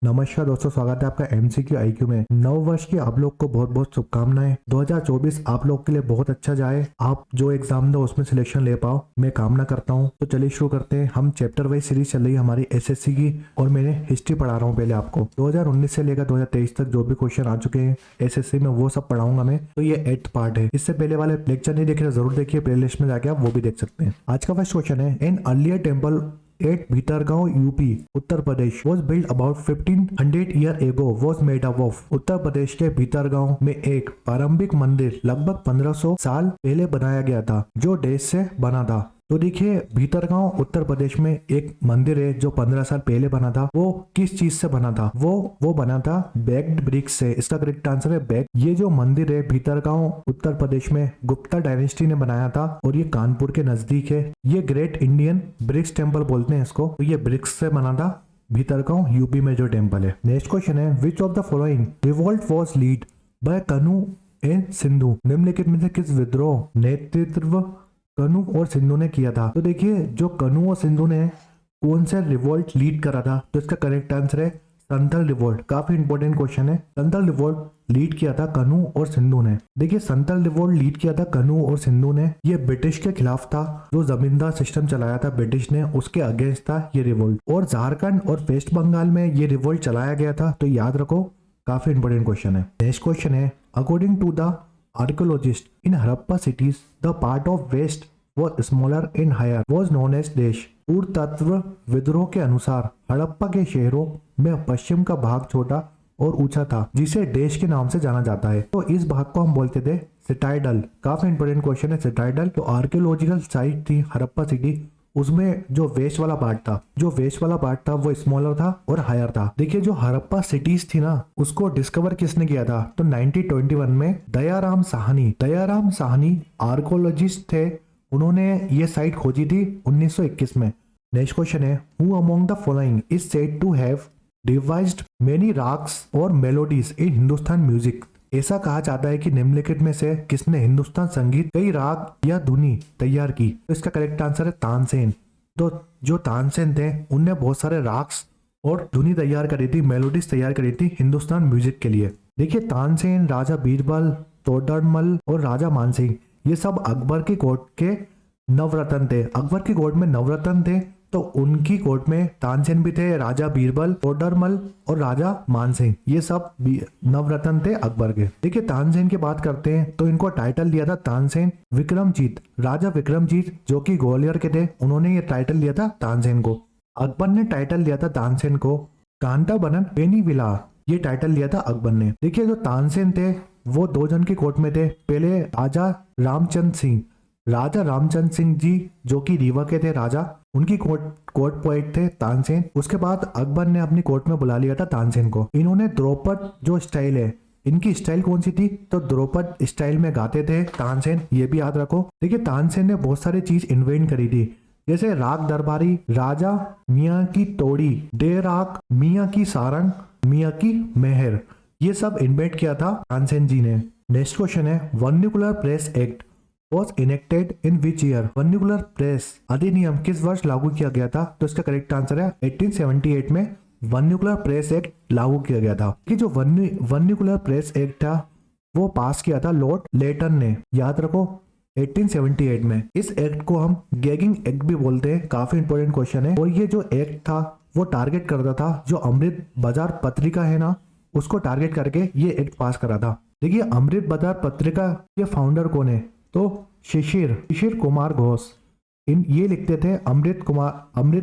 नमस्कार दोस्तों, स्वागत है आपका एमसीक्यू आईक्यू में। नव वर्ष की आप लोग को बहुत बहुत शुभकामनाएं। 2024 आप लोग के लिए बहुत अच्छा जाए। आप जो एग्जाम दो उसमें सिलेक्शन ले पाओ, मैं कामना करता हूं। तो चलिए शुरू करते हैं। हम चैप्टर वाइज सीरीज चल रही है हमारी एसएससी की, और मैंने हिस्ट्री पढ़ा रहा हूँ पहले आपको। 2019 से लेकर 2023 तक जो भी क्वेश्चन आ चुके हैं एसएससी में वो सब पढ़ाऊंगा मैं। तो ये 8th पार्ट है। इससे पहले वाले लेक्चर नहीं देखे जरूर देखिए, प्ले लिस्ट में जाके आप वो भी देख सकते हैं। आज का फर्स्ट क्वेश्चन है, in earlier temple at Bhitargaon UP Uttar Pradesh was built about 1500 year ago was made up of। Uttar Pradesh के भीतरगांव में एक प्रारंभिक मंदिर लगभग 1500 साल पहले बनाया गया था, जो देश से बना था। तो देखिए, भीतरगांव उत्तर प्रदेश में एक मंदिर है जो 15 साल पहले बना था। वो किस चीज से बना था? वो बना था बेग्ड ब्रिक्स से। इसका करेक्ट आंसर है बेग। ये जो मंदिर है भीतरगांव उत्तर प्रदेश में गुप्ता डायनेस्टी ने बनाया था, और ये कानपुर के नजदीक है। ये ग्रेट इंडियन ब्रिक्स टेम्पल बोलते हैं इसको। तो ये ब्रिक्स से बना था भीतरगांव यूपी में जो टेम्पल है। नेक्स्ट क्वेश्चन है, which of the following revolt was lead by कनु एंड सिंधु। निम्नलिखित में से किस विद्रोह नेतृत्व कनु और सिंधु ने किया था? तो देखिए, जो कनु और सिंधु ने कौन सा रिवोल्ट लीड करा था, तो इसका करेक्ट आंसर है संथल रिवोल्ट। काफी इंपॉर्टेंट क्वेश्चन है। संथल रिवोल्ट लीड किया था कनु और सिंधु ने। देखिए, संथल रिवोल्ट लीड किया था कनु और सिंधु ने। ये ब्रिटिश के खिलाफ था। जो जमींदार सिस्टम चलाया था ब्रिटिश ने, उसके अगेंस्ट था ये रिवोल्ट। और झारखंड और वेस्ट बंगाल में ये रिवोल्ट चलाया गया था। तो याद रखो, काफी इंपॉर्टेंट क्वेश्चन है। नेक्स्ट क्वेश्चन है, according to the archaeologist in Harappa cities the part of west was smaller and higher was known as देश। पुरातत्व विद्रोह के अनुसार हड़प्पा के शहरों में पश्चिम का भाग छोटा और ऊंचा था, जिसे देश के नाम से जाना जाता है। तो इस भाग को हम बोलते थे सिटाइडल। काफी इंपोर्टेंट क्वेश्चन है सिटाइडल। तो आर्कियोलॉजिकल साइट थी हड़प्पा सिटी, उसमें जो वेस्ट वाला पार्ट था वो स्मॉलर था और हायर था। देखिए, जो हड़प्पा सिटीज थी ना, उसको डिस्कवर किसने किया था? तो 1921 में दयाराम साहनी आर्कियोलॉजिस्ट थे। उन्होंने ये साइट खोजी थी 1921 में। नेक्स्ट क्वेश्चन है, who among the following is said to have devised many ragas और मेलोडीज इन हिंदुस्तान म्यूजिक। ऐसा कहा जाता है कि निम्नलिखित में से किसने हिंदुस्तान संगीत कई राग या धुनी तैयार की? तो इसका करेक्ट आंसर है तानसेन। तो जो तानसेन थे, उनने बहुत सारे राग्स और धुनी तैयार करी थी, मेलोडीज तैयार करी थी हिंदुस्तान म्यूजिक के लिए। देखिए, तानसेन, राजा बीरबल, तोडरमल और राजा मानसिंह, ये सब अकबर की कोर्ट के नवरत्न थे। अकबर की कोर्ट में नवरत्न थे, तो उनकी कोर्ट में तानसेन भी थे, राजा बीरबल, तोडरमल और राजा मानसिंह, ये सब नवरत्न थे अकबर के। देखिए, तानसेन की बात करते हैं तो इनको टाइटल दिया था तानसेन विक्रमजीत। राजा विक्रमजीत जो कि ग्वालियर के थे, उन्होंने ये टाइटल दिया था तानसेन को। अकबर ने टाइटल दिया था तानसेन को कांता बनन बेनी विला, ये टाइटल लिया था अकबर ने। देखिए, जो तानसेन थे वो 2 जन की कोर्ट में थे। पहले राजा रामचंद्र सिंह जी जो कि रीवा के थे राजा, उनकी कोर्ट पोएट थे तानसेन। उसके बाद अकबर ने अपनी कोर्ट में बुला लिया था तानसेन को। इन्होंने द्रौपद जो स्टाइल है, इनकी स्टाइल कौन सी थी? तो द्रौपद स्टाइल में गाते थे तानसेन, ये भी याद रखो। देखिए, तानसेन ने बहुत सारी चीज इन्वेंट करी थी, जैसे राग दरबारी, राजा मियाँ की तोड़ी, डे राग, मियाँ की सारंग, मियाँ की मेहर, ये सब इन्वेंट किया था तानसेन जी ने। नेक्स्ट क्वेश्चन है, vernacular press act was enacted in which year. Vernacular press अधिनियम किस वर्ष लागू किया गया था? तो इसका करेक्ट आंसर है 1878 में वर्निकुलर प्रेस एक्ट लागू किया गया था। कि जो वर्निकुलर प्रेस एक्ट था वो पास किया था लॉर्ड लेटन ने, याद रखो 1878 में। इस एक्ट को हम गैगिंग एक्ट भी बोलते हैं। काफी इंपोर्टेंट क्वेश्चन है। और ये जो एक्ट था वो टारगेट करता था जो अमृत बाजार पत्रिका है ना, उसको टारगेट करके ये एक्ट पास करा था। देखिए, अमृत बाजार पत्रिका के फाउंडर कौन है? तो शिशिर कुमार घोष। ये लिखते थे अमृत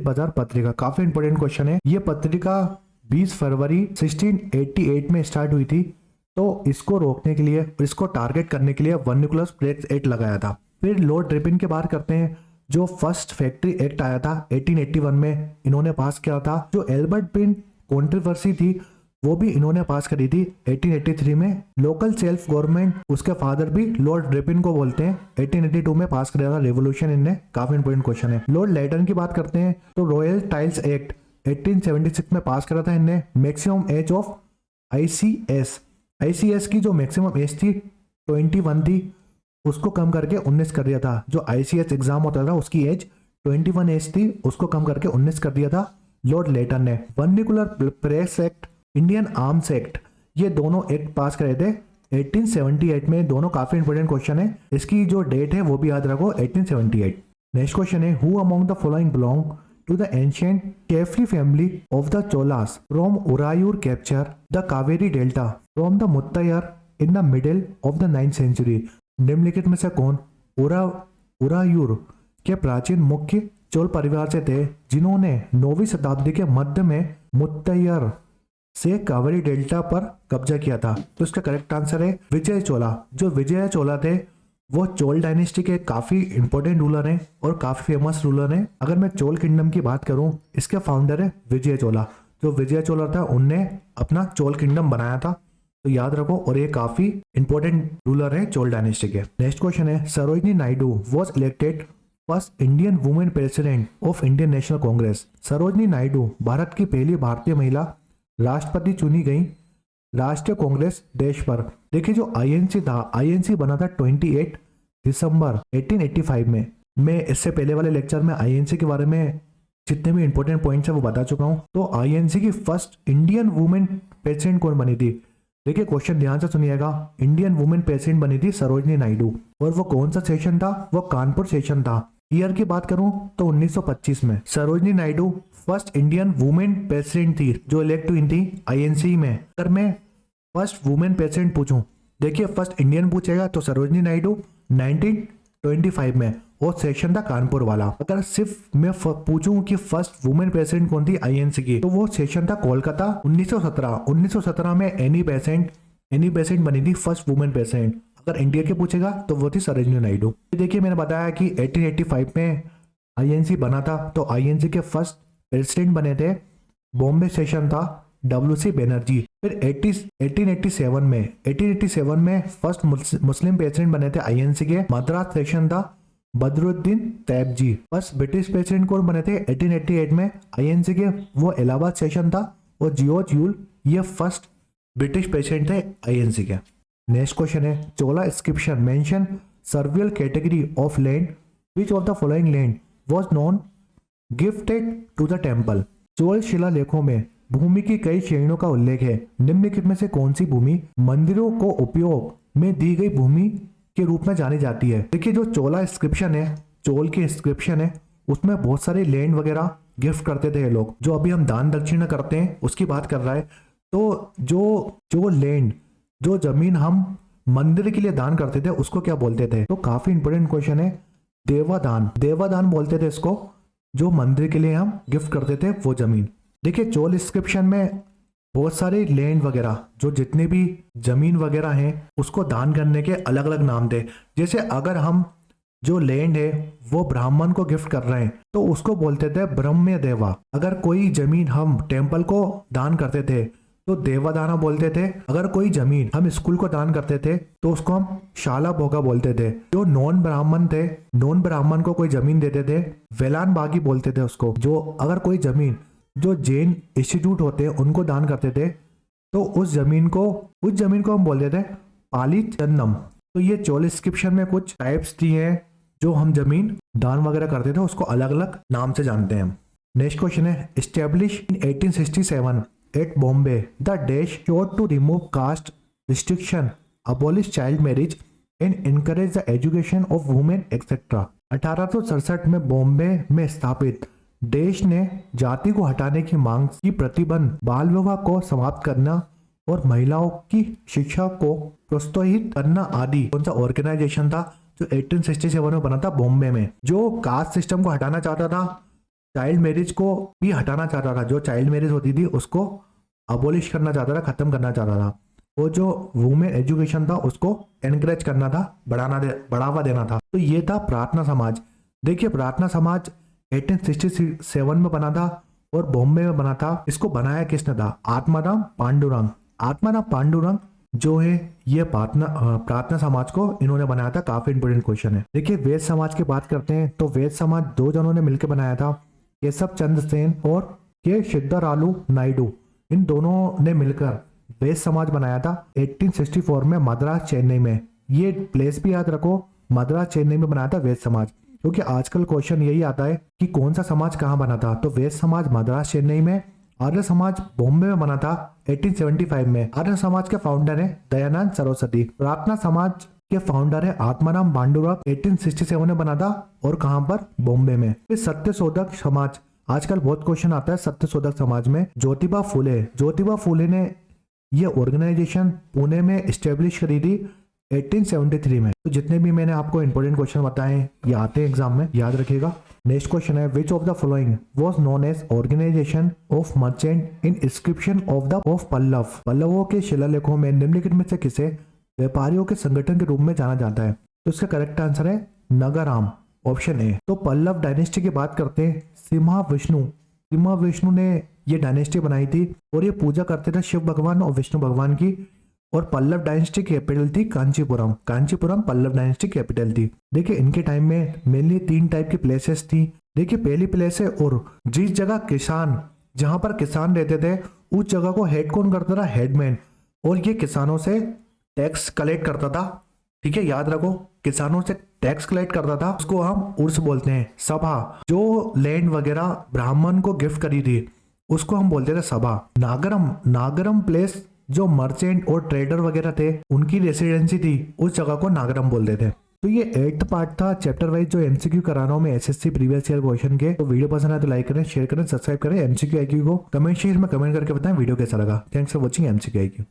बाजार पत्रिका। काफी इंपोर्टेंट क्वेश्चन है। ये पत्रिका 20 फरवरी 1688 में स्टार्ट हुई थी। तो इसको रोकने के लिए, इसको टारगेट करने के लिए वर्निकुलर प्रेस एक्ट लगाया था। फिर लॉर्ड रिपन की बात करते हैं, जो फर्स्ट फैक्ट्री एक्ट आया था 1881 में, इन्होंने पास किया था। जो एल्बर्ट पिन कॉन्ट्रोवर्सी थी वो भी इन्होंने पास करी थी 1883 में। लोकल सेल्फ गवर्नमेंट, उसके फादर भी लॉर्ड रिपन को बोलते हैं, 1882 में पास किया था रेवोल्यूशन इनने। काफी इंपोर्टेंट क्वेश्चन है। लॉर्ड लेटन की बात करते हैं तो रॉयल टाइल्स एक्ट 1876 में पास करा था इनने। मैक्सिमम एज ऑफ आईसीएस की जो मैक्सिमम एज थी 21 थी, उसको कम करके 19 कर दिया था। जो आईसीएस एग्जाम होता था उसकी एज 21 एज थी, उसको कम करके 19 कर दिया था लॉर्ड लेटन ने। Vernacular press act, Indian arms act, ये दोनों एक्ट पास करे थे 1878 में। दोनों काफी इंपोर्टेंट क्वेश्चन है, इसकी जो डेट है वो भी याद रखो 1878। नेक्स्ट क्वेश्चन है, who among the following belong to the ancient chiefly family of the Cholas from Uraiyur capture the Kaveri delta from the Muttaraiyar in the middle of the 9th century. निम्नलिखित में से कौन उरायूर के प्राचीन मुख्य चोल परिवार से थे जिन्होंने 9वीं शताब्दी के मध्य में मुत्तैयर से कावेरी डेल्टा पर कब्जा किया था? तो इसका करेक्ट आंसर है विजय चोला। जो विजय चोला थे वो चोल डायनेस्टी के काफी इंपॉर्टेंट रूलर हैं और काफी फेमस रूलर हैं। अगर मैं चोल किंगडम की बात करूं, इसके फाउंडर है विजय चोला। जो विजय चोला था उनने अपना चोल किंगडम बनाया था, तो याद रखो, और ये काफी इंपॉर्टेंट रूलर है चोल डायनेस्टी के। नेक्स्ट क्वेश्चन है, Sarojini Naidu was elected first Indian women president of Indian national Congress. Sarojini Naidu Bharat की पहली भारतीय महिला राष्ट्रपति चुनी गई राष्ट्रीय कांग्रेस देश पर। देखिए जो आईएनसी था, आईएनसी बना था 28 दिसंबर 1885 में। मैं इससे पहले वाले लेक्चर में आईएनसी के बारे में जितने भी इंपॉर्टेंट पॉइंट्स है वो बता चुका हूं। तो आईएनसी की फर्स्ट इंडियन वुमेन प्रेसिडेंट कौन बनी थी? देखिए क्वेश्चन ध्यान से सुनिएगा। इंडियन वुमेन प्रेसिडेंट बनी थी सरोजिनी नायडू, और वो कौन सा सेशन था? वो कानपुर सेशन था। ईयर की बात करूं तो 1925 में Sarojini Naidu first Indian women president थी जो इलेक्ट हुई थी आईएनसी में। अगर मैं फर्स्ट वुमेन प्रेसिडेंट पूछूं, देखिए फर्स्ट इंडियन पूछेगा तो सरोजिनी नायडू 1925 में, और सेशन था कानपुर वाला। अगर सिर्फ मैं पूछूं कि फर्स्ट वुमेन प्रेसिडेंट कौन थी आईएनसी की, तो वो सेशन था कोलकाता 1917 में एनी बेसेंट बनी थी फर्स्ट वुमेन प्रेसिडेंट। अगर इंडिया के पूछेगा तो वो थी सरोजिनी नायडू। देखिए मैंने बताया कि 1885 में आईएनसी बना था, तो आईएनसी के फर्स्ट प्रेसिडेंट बने थे, बॉम्बे सेशन था WC बनर्जी। फिर 1887 में फर्स्ट मुस्लिम प्रेसिडेंट बने थे आईएनसी के, मद्रास सेशन था बदरुद्दीन तैयब जी। फर्स्ट ब्रिटिश प्रेसिडेंट कौन बने थे 1888 में आईएनसी के? वो इलाहाबाद सेशन था, और जॉर्ज यूल ये फर्स्ट ब्रिटिश प्रेसिडेंट थे आईएनसी के। नेक्स्ट क्वेश्चन है, Chola inscription mention several category of land which of the following land was non gifted to the temple. Chola शिलालेखों में भूमि की कई श्रेणियों का उल्लेख है। निम्नलिखित में से कौन सी भूमि मंदिरों को उपयोग में दी गई भूमि के रूप में जानी जाती है? देखिए जो चोला इंस्क्रिप्शन है, चोल की इंस्क्रिप्शन है, उसमें बहुत सारे लैंड वगैरह गिफ्ट करते थे ये लोग। जो अभी हम दान दक्षिणा करते हैं उसकी बात कर रहा है। तो जो लैंड, जो जमीन हम मंदिर के लिए दान करते थे उसको क्या बोलते थे? तो काफी इंपोर्टेंट क्वेश्चन है, देवादान बोलते थे इसको। जो मंदिर के लिए हम गिफ्ट करते थे वो जमीन। देखिए चोल इंस्क्रिप्शन में बहुत सारे लैंड वगैरह, जो जितने भी जमीन वगैरह हैं उसको दान करने के अलग अलग नाम थे। जैसे अगर हम जो लैंड है वो ब्राह्मण को गिफ्ट कर रहे हैं तो उसको बोलते थे ब्रह्म देवा। अगर कोई जमीन हम टेम्पल को दान करते थे तो देवादाना बोलते थे। अगर कोई जमीन हम स्कूल को दान करते थे तो उसको हम शाला भोगा बोलते थे। जो नॉन ब्राह्मण थे, नॉन ब्राह्मण को कोई जमीन देते थे वेलान बागी बोलते थे उसको। जो अगर कोई जमीन जो जैन इंस्टीट्यूट होते हैं उनको दान करते थे तो उस जमीन को हम बोलते थे पाली चन्नम। तो ये चोल इंस्क्रिप्शन में कुछ टाइप्स दिए हैं जो हम जमीन दान वगैरह करते थे उसको अलग अलग नाम से जानते हैं। नेक्स्ट क्वेश्चन है, establish in 1867 at Bombay the dash sought to remove caste restriction, abolish child marriage and encourage the education of women etcetera. 1867 में बॉम्बे में स्थापित देश ने जाति को हटाने की मांग की, प्रतिबंध, बाल विवाह को समाप्त करना और महिलाओं की शिक्षा को प्रोत्साहित करना आदि कौन सा ऑर्गेनाइजेशन था जो 1867 में बना था बॉम्बे में। जो कास्ट सिस्टम को हटाना चाहता था, चाइल्ड मैरिज को भी हटाना चाहता था, जो चाइल्ड मैरिज होती थी उसको अबोलिश करना चाहता था, खत्म करना चाहता था। वो जो वुमेन एजुकेशन था उसको एनकरेज करना था, बढ़ावा देना था। तो ये था प्रार्थना समाज। देखिए प्रार्थना समाज 1867 में बना था और बॉम्बे में बना था। इसको बनाया किसने था? आत्माराम पांडुरंग जो है ये प्रार्थना समाज को इन्होंने बनाया था। काफी इंपोर्टेंट क्वेश्चन है। देखिए वैद समाज की बात करते हैं तो वैद समाज दो जनों ने मिलकर बनाया था, केशव चंद्र सेन और के सिद्धारालू नायडू। इन दोनों ने मिलकर वैद समाज बनाया था 1864 में मद्रास चेन्नई में। ये प्लेस भी याद रखो, मद्रास चेन्नई में बनाया था वैद समाज। क्योंकि आजकल क्वेश्चन यही आता है कि कौन सा समाज कहाँ बना था। तो वैश्य समाज मद्रास चेन्नई में, आर्य समाज बॉम्बे में बना था 1875 में। आर्य समाज के फाउंडर है दयानंद सरस्वती। प्रार्थना समाज के फाउंडर है आत्माराम पांडुरंग, 1867 में बना था और कहां पर, बॉम्बे में। फिर सत्यशोधक समाज, आजकल बहुत क्वेश्चन आता है सत्यशोधक समाज में, ज्योतिबा फुले। ज्योतिबा फुले ने ये ऑर्गेनाइजेशन पुणे में स्टेब्लिश करी थी 1873 में। तो जितने भी मैंने आपको इंपॉर्टेंट क्वेश्चन बताए ये आते हैं एग्जाम में, याद रखिएगा। नेक्स्ट क्वेश्चन है, which of the following was known as organisation of merchant in inscription of Pallava. पल्लवों के शिलालेखों में निम्नलिखित में से किसे व्यापारियों के संगठन के रूप में जाना जाता है। तो इसका करेक्ट आंसर है नगाराम, ऑप्शन ए। तो पल्लव डायनेस्टी की बात करते हैं, सिम्हा विष्णु ने ये डायनेस्टी बनाई थी और ये पूजा करते थे शिव भगवान और विष्णु भगवान की। और पल्लव डायनेस्टी की कैपिटल थी कांचीपुरम। पल्लव डायनेस्टी कैपिटल थी। देखिए इनके टाइम में मेनली 3 टाइप की प्लेसेस थी। देखिए पहली प्लेस है, और जिस जगह किसान, जहां पर किसान रहते थे उस जगह को हेड कौन करता था, हेडमैन। और ये किसानों से टैक्स कलेक्ट करता था। ठीक है, याद रखो, किसानों से टैक्स कलेक्ट करता था, उसको हम उर्स बोलते हैं। सभा, जो लैंड वगैरह ब्राह्मण को गिफ्ट करी थी उसको हम बोलते थे सभा। नागरम प्लेस, जो मर्चेंट और ट्रेडर वगैरह थे उनकी रेसिडेंसी थी, उस जगह को नागरम बोलते थे। तो ये 8th पार्ट था चैप्टर वाइज जो एमसीक्यू करा रहा हूं मैं एसएससी प्रीवियस ईयर क्वेश्चन के। तो वीडियो पसंद आए तो लाइक करें, शेयर करें, सब्सक्राइब करें। एमसीक्यू आईक्यू को कमेंट शेयर में कमेंट करके बताएं वीडियो कैसा लगा। Thanks for watching MCQ IQ.